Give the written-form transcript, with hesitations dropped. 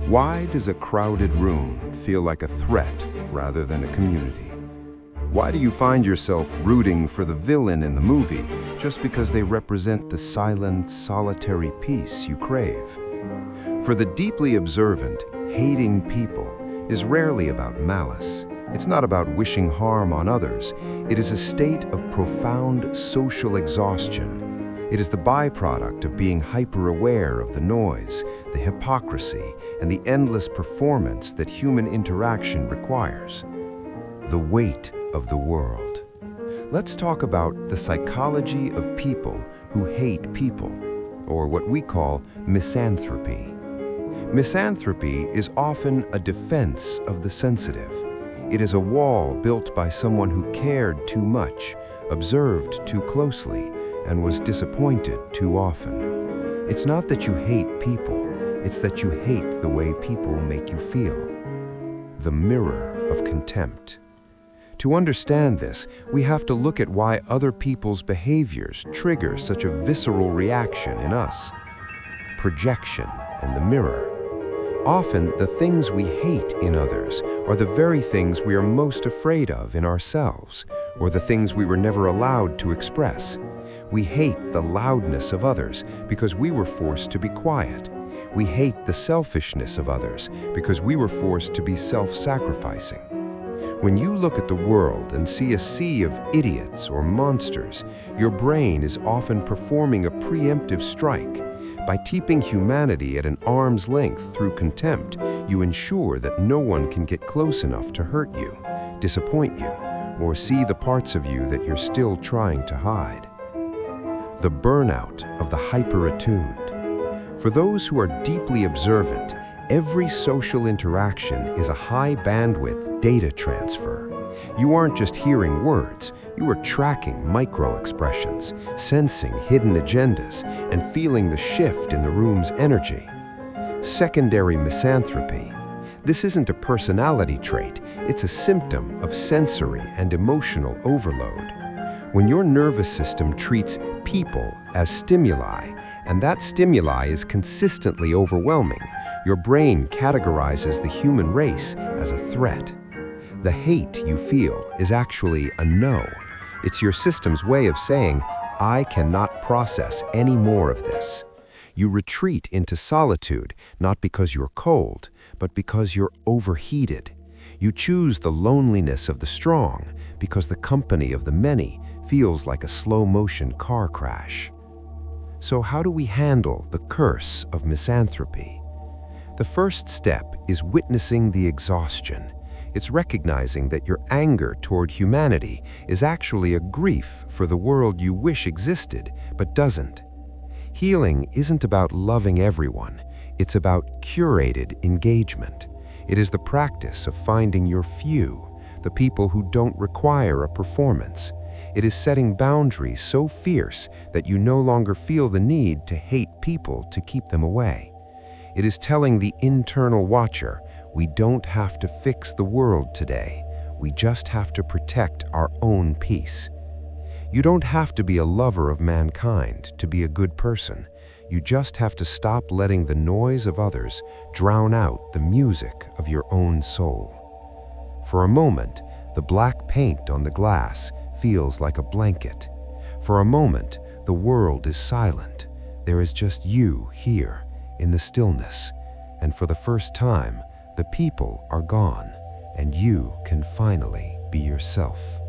Why does a crowded room feel like a threat rather than a community? Why do you find yourself rooting for the villain in the movie just because they represent the silent, solitary peace you crave? For the deeply observant, hating people is rarely about malice. It's not about wishing harm on others. It is a state of profound social exhaustion. It is the byproduct of being hyper-aware of the noise, the hypocrisy, and the endless performance that human interaction requires. The weight of the world. Let's talk about the psychology of people who hate people, or what we call misanthropy. Misanthropy is often a defense of the sensitive. It is a wall built by someone who cared too much, observed too closely, and was disappointed too often. It's not that you hate people, it's that you hate the way people make you feel. The mirror of contempt. To understand this, we have to look at why other people's behaviors trigger such a visceral reaction in us. Projection and the mirror. Often, the things we hate in others are the very things we are most afraid of in ourselves, or the things we were never allowed to express. We hate the loudness of others because we were forced to be quiet. We hate the selfishness of others because we were forced to be self-sacrificing. When you look at the world and see a sea of idiots or monsters, your brain is often performing a preemptive strike. By keeping humanity at an arm's length through contempt, you ensure that no one can get close enough to hurt you, disappoint you, or see the parts of you that you're still trying to hide. The burnout of the hyper-attuned. For those who are deeply observant, every social interaction is a high-bandwidth data transfer. You aren't just hearing words, you are tracking micro-expressions, sensing hidden agendas, and feeling the shift in the room's energy. Secondary misanthropy. This isn't a personality trait, it's a symptom of sensory and emotional overload. When your nervous system treats people as stimuli, and that stimuli is consistently overwhelming, your brain categorizes the human race as a threat. The hate you feel is actually a no. It's your system's way of saying, I cannot process any more of this. You retreat into solitude, not because you're cold, but because you're overheated. You choose the loneliness of the strong because the company of the many feels like a slow-motion car crash. So how do we handle the curse of misanthropy? The first step is witnessing the exhaustion. It's recognizing that your anger toward humanity is actually a grief for the world you wish existed, but doesn't. Healing isn't about loving everyone, it's about curated engagement. It is the practice of finding your few, the people who don't require a performance. It is setting boundaries so fierce that you no longer feel the need to hate people to keep them away. It is telling the internal watcher, we don't have to fix the world today. We just have to protect our own peace. You don't have to be a lover of mankind to be a good person. You just have to stop letting the noise of others drown out the music of your own soul. For a moment, the black paint on the glass feels like a blanket. For a moment, the world is silent. There is just you here in the stillness. And for the first time, the people are gone, and you can finally be yourself.